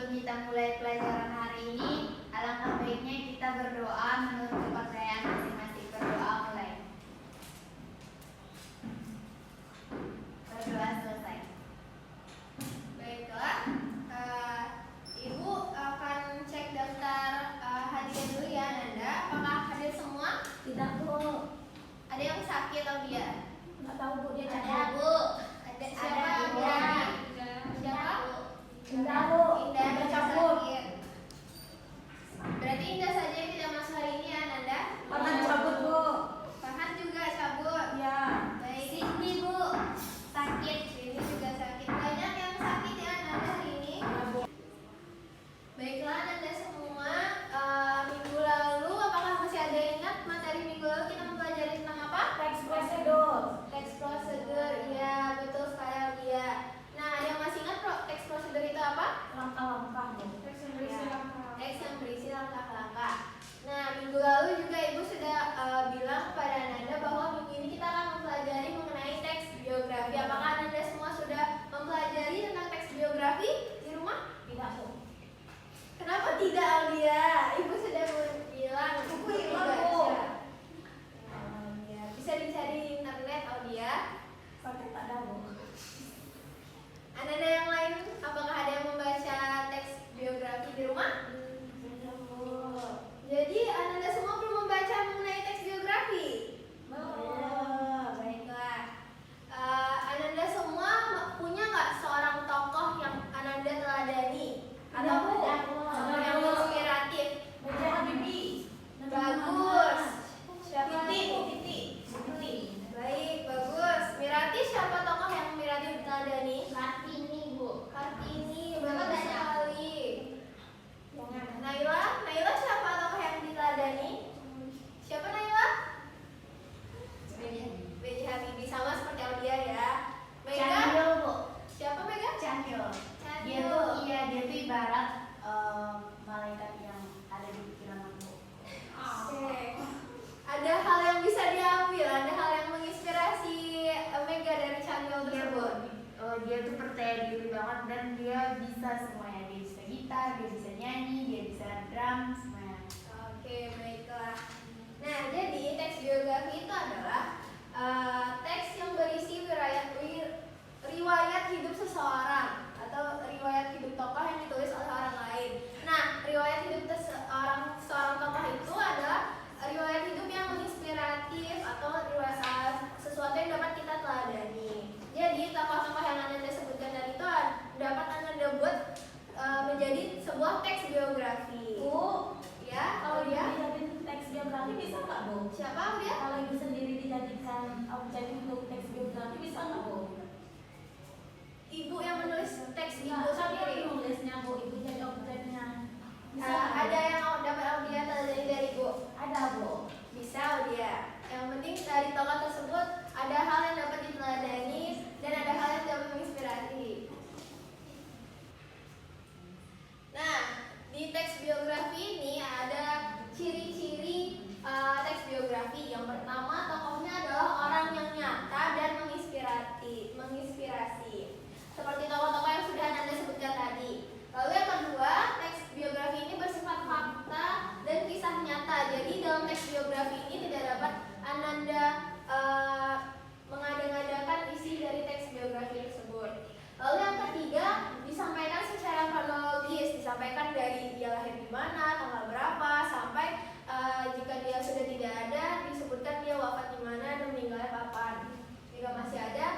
sebelum kita mulai pelajaran hari ini, alangkah baiknya kita berdoa menurut kepercayaan masing-masing. Berdoa mulai. Berdoa selesai. Baiklah, Ibu akan cek daftar hadiah dulu ya, Nanda. Apakah hadir semua? Tidak, Bu. Ada yang sakit atau dia? Nggak tahu, Bu. Dia Ada, cabut. Bu. Ada Ada, siapa? Ibu. Siapa? Indah, Bu. Indah Indah cabut. cabut. Berarti Indah saja yang tidak masuk hari ini ya, Nanda? Farhan cabut, Bu. Farhan juga cabut. Ya. Baik. Sini, Bu. Sakit. Ini juga sakit. Banyak yang sakit ya, Nanda hari ini. Ya, Bu. Baiklah, Nanda semua. Minggu lalu, apakah masih ada yang ingat materi minggu lalu kita mempelajari tentang apa? Teks prosedur. Teks prosedur, iya betul sekali ya. Nah, ada yang masih ingat teks prosedur itu apa? Langkah-langkah, Bu. Teks yang berisi langkah-langkah. Nah, minggu lalu juga Ibu sudah bilang kepada Nanda bahwa minggu ini kita akan mempelajari mengenai teks biografi. Apakah Nanda semua sudah mempelajari tentang teks biografi di rumah? Tidak, Bu. Kenapa tidak, Aulia? Ibu sudah bilang. Buku hilang, Bu. Ya, bisa dicari di internet, Aulia. Pakai tak ada, Bu. Ada yang lain? Apakah ada yang membaca teks biografi di rumah? Tidak, Bu. Jadi Anda semua belum membaca mengenai teks biografi? Belum. Baiklah. Ananda semua punya nggak seorang tokoh yang Ananda teladani? Atau Bu. tokoh yang inspiratif? Baca Habibie. Bagus. Siapa? Titi. Baik, bagus. Mirati, siapa tokoh yang Mirati diteladani? Kartini, Bu. Kartini, bagus sekali. Jangan. Naila siapa tokoh yang diteladani? Siapa Naila? B.J. Habibie, sama seperti Aulia ya. Mega? Candil, Bu. Siapa Mega? Candil. Dia tuh ibarat malaikat yang ada di pikiran aku. Oke. Ada hal yang bisa diambil, ada hal yang menginspirasi Mega dari Candil tersebut. Dia tuh percaya diri banget dan dia bisa semuanya. Dia bisa gitar, dia bisa nyanyi, dia bisa drum, semuanya. Oke, baiklah. Nah, jadi teks biografi itu adalah teks yang berisi riwayat hidup seseorang atau riwayat hidup tokoh yang ditulis oleh orang lain. Nah, riwayat hidup seorang tokoh itu adalah riwayat hidup yang menginspiratif atau sesuatu yang dapat kita teladani. Jadi, tokoh-tokoh yang Anda sebutkan tadi itu dapat Anda buat menjadi sebuah teks biografi. Bu, Ya, kalau kalau dia dia dijadiin teks biografi bisa nggak, Bu? siapa dia? Kalau ibu sendiri dijadikan objek untuk teks biografi bisa nggak, Bu? Ibu yang menulis teks ibu Nggak, tapi sendiri. yang nulisnya, Bu, ibu jadi objeknya. Bisa Nah, nggak? ada yang dapat Aulia teladani dari ibu. Ada, Bu. Bisa Aulia. Yang penting dari tokoh tersebut ada hal yang dapat diteladani dan ada hal yang dapat menginspirasi. Nah, di teks biografi ini ada ciri-ciri teks biografi. Yang pertama, tokohnya adalah orang yang nyata dan menginspirasi. Seperti tokoh-tokoh yang sudah Anda sebutkan tadi. Lalu yang kedua, teks biografi ini bersifat fakta dan kisah nyata. Jadi dalam teks biografi ini tidak dapat Ananda mengada-ngadakan isi dari teks biografi tersebut. Lalu yang ketiga, disampaikan secara kronologis, disampaikan dari dia lahir di mana, tanggal berapa, sampai jika dia sudah tidak ada, disebutkan dia wafat di mana dan meninggalnya kapan. Jika masih ada,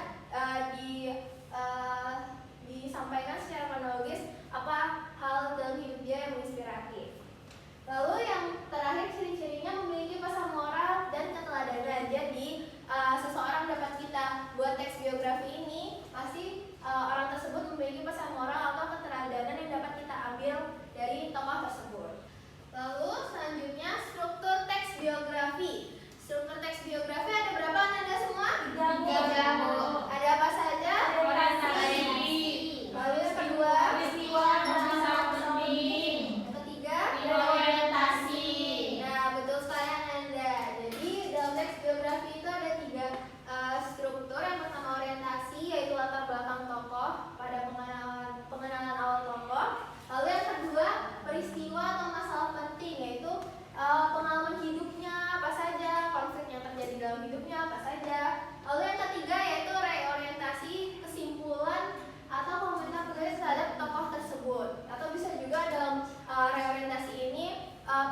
disampaikan secara kronologis apa hal dalam hidup dia yang menginspiratif. Lalu yang terakhir, ciri-cirinya memiliki pesan moral dan keteladanan. Jadi seseorang dapat kita buat teks biografi ini, pasti orang tersebut memiliki pesan moral atau keteladanan yang dapat kita ambil dari tokoh tersebut.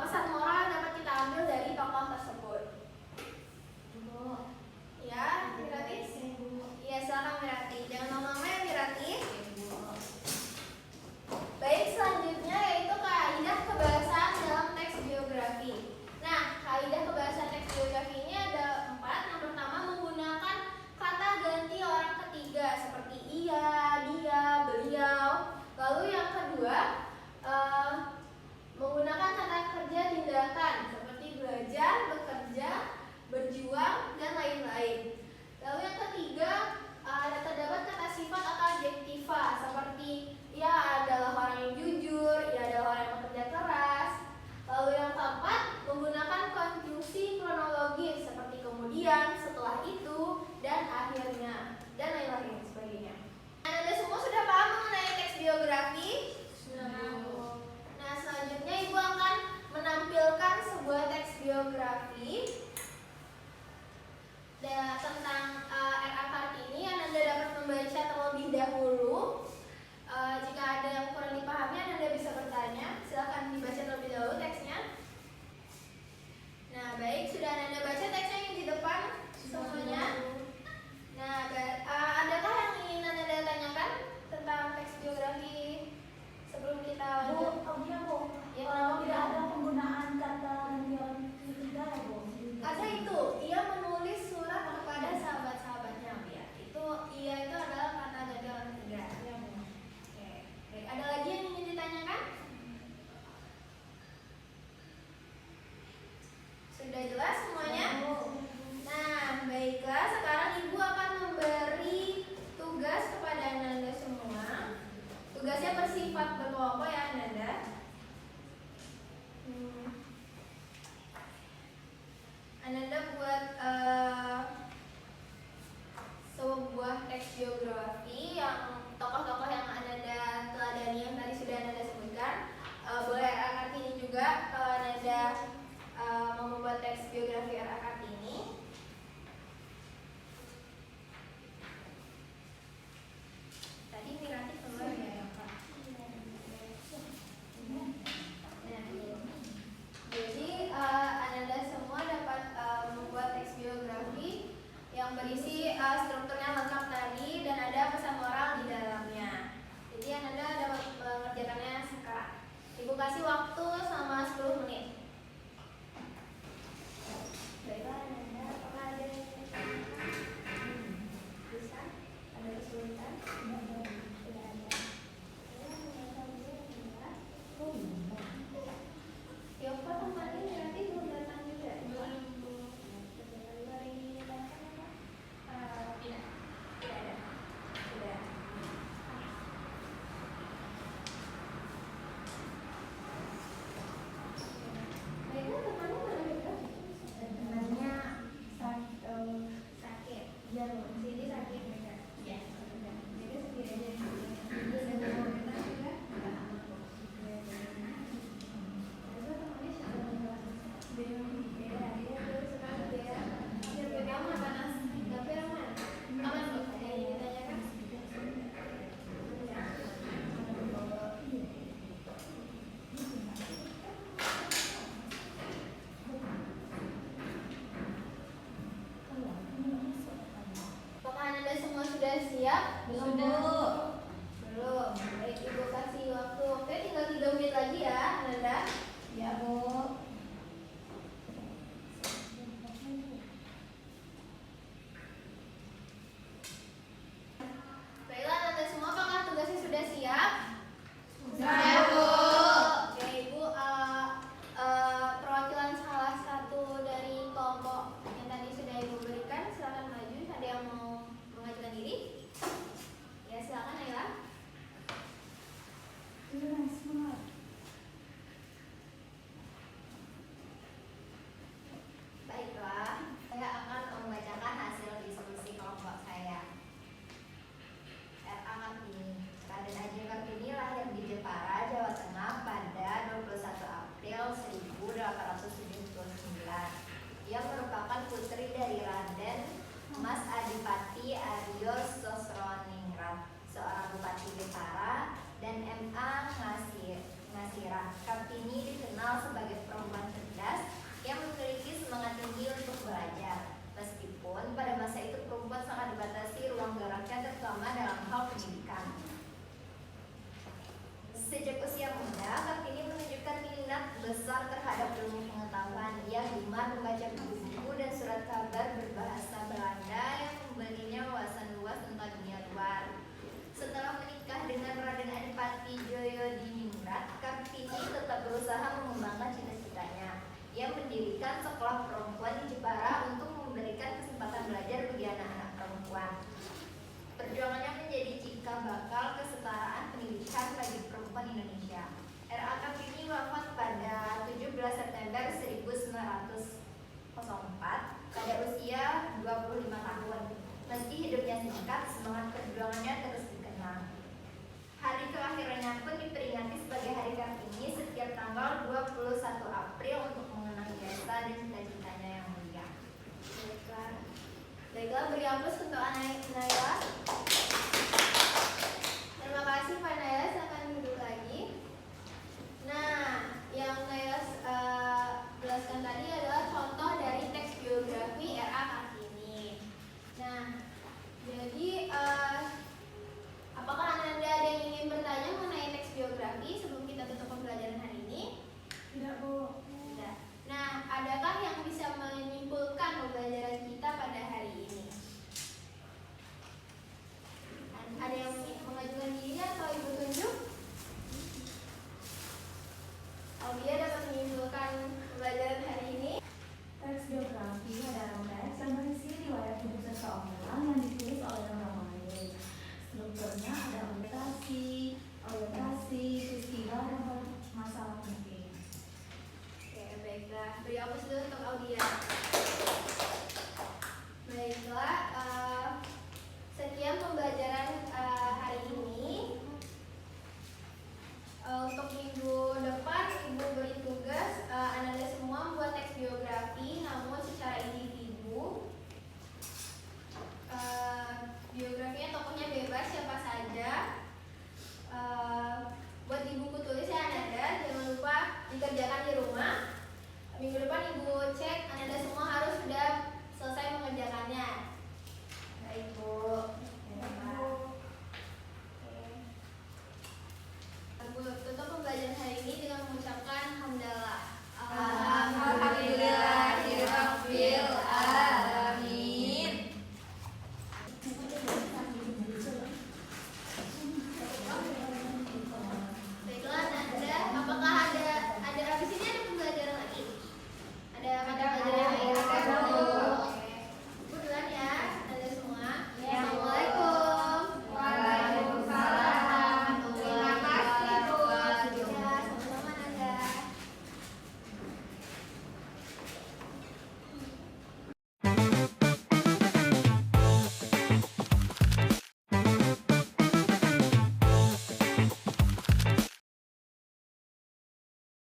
pesan moral yang dapat kita ambil dari tokoh tersebut? Ya, Mirati? Iya, silakan Mirati. Jangan lama-lama ya Mirati. Baik, selanjutnya yaitu kaidah kebahasaan dalam teks biografi. Nah, kaidah kebahasaan teks biografi ini ada 4. Yang pertama, menggunakan kata ganti orang ketiga seperti ia, dia, beliau. Lalu yang kedua, menggunakan kata kerja tindakan seperti belajar, bekerja, berjuang, dan lain-lain. Lalu yang ketiga, terdapat kata sifat atau adjektiva seperti ia adalah orang yang jujur, ia adalah orang yang bekerja keras. Lalu yang keempat, menggunakan konjungsi kronologis seperti kemudian, setelah itu, dan akhirnya, dan lain-lain sebagainya. Anda semua sudah paham mengenai teks biografi? Nah, selanjutnya Ibu akan menampilkan sebuah teks biografi tentang R.A. Kartini yang Anda dapat membaca terlebih dahulu. Jika ada yang kurang dipahami, Anda bisa bertanya. Silakan dibaca terlebih dahulu teksnya. Nah, baik, sudah Anda baca teksnya yang di depan semuanya. Nah, adakah yang ingin Anda tanyakan tentang teks biografi sebelum kita lanjut? Ya, Kalau tidak ada penggunaan kata yang ketiga ya Bu? Ada itu, ia menulis surat kepada sahabat-sahabatnya ya. Ia itu adalah kata ganti orang ketiga. Ya Bu. Oke. Baik, ada lagi yang ingin ditanyakan? Sudah jelas semuanya? Nah, baiklah, sekarang Ibu akan memberi tugas kepada Ananda semua. Tugasnya bersifat berkelompok ya Ananda. Ananda buat sebuah teks biografi yang tokoh-tokoh yang Ananda teladani yang tadi sudah Ananda sebutkan. Boleh R.A. Kartini juga kalau Ananda mau membuat teks biografi R.A. Kartini. Tadi Mirati keluar ya Pak. Jadi Ananda semua dapat membuat teks biografi yang berisi strukturnya lengkap tadi dan ada pesan moral di dalamnya. Jadi Ananda dapat mengerjakannya sekarang. Ibu kasih waktu selama 10 menit. Baiklah Ananda, apakah ada yang bisa? Ada kesulitan? Tidak ada. Yova kemarin nanti belum datang juga? Belum. Tidak. Tidak ada. Sudah. Baiklah, temannya mana juga? Temannya Sakit. ya Bu. Sini sakit mereka. Ya. Mereka sendiri aja. Apakah Anda semua sudah siap? Belum, Bu. Belum. Baik, Ibu kasih waktu. Oke, tinggal 3 menit lagi ya, Ananda. Ya Bu. Baiklah, Anda semua apakah tugasnya sudah siap? Sudah, Bu. Oke, Ibu perwakilan salah satu dari kelompok yang tadi sudah Ibu berikan, silakan maju. Ada yang mau mengajukan diri? Ya, silakan Naila. Elvira. Kartini dikenal sebagai perempuan cerdas yang memiliki semangat tinggi untuk belajar. Meskipun pada masa itu perempuan sangat dibatasi ruang geraknya terutama dalam hal pendidikan. Sejak usia muda, Kartini menunjukkan minat besar terhadap ilmu pengetahuan. Ia gemar membaca buku-buku dan surat kabar berbahasa Belanda yang memberinya wawasan luas tentang dunia luar. Setelah menikah dengan Raden Adipati Djoyo-Diningrat, Kartini tetap berusaha mengembangkan cita-citanya. Ia mendirikan sekolah perempuan di Jepara untuk memberikan kesempatan belajar bagi anak-anak perempuan. Perjuangannya menjadi cikal bakal kesetaraan pendidikan bagi perempuan Indonesia. R.A. Kartini wafat pada 17 September 1904 pada usia 25 tahun. Meski hidupnya singkat, semangat perjuangannya terus dikenang. Hari kelahirannya pun diperingati sebagai Hari Kartini setiap tanggal 21 April untuk mengenang jasa dan cita-citanya yang mulia. Baiklah, beri aplaus untuk Naila. Terima kasih Pak Naila, silakan duduk lagi. Nah, yang Naila jelaskan tadi adalah contoh dari teks biografi R.A. Kartini. Nah, jadi apakah Anda ada yang ingin bertanya mengenai teks biografi sebelum kita tutup pembelajaran hari ini? Tidak, Bu. Tidak. Nah, adakah yang bisa menyimpulkan pembelajaran kita pada hari ini? Ada yang mengajukan diri atau ibu tunjuk? Aulia dapat menyimpulkan pembelajaran hari ini? Teks biografi adalah teks yang berisi riwayat hidup seseorang yang ditulis oleh orang lain. Strukturnya ada orientasi, peristiwa, dan masalah penting. Oke, baiklah. Beri aplaus dulu untuk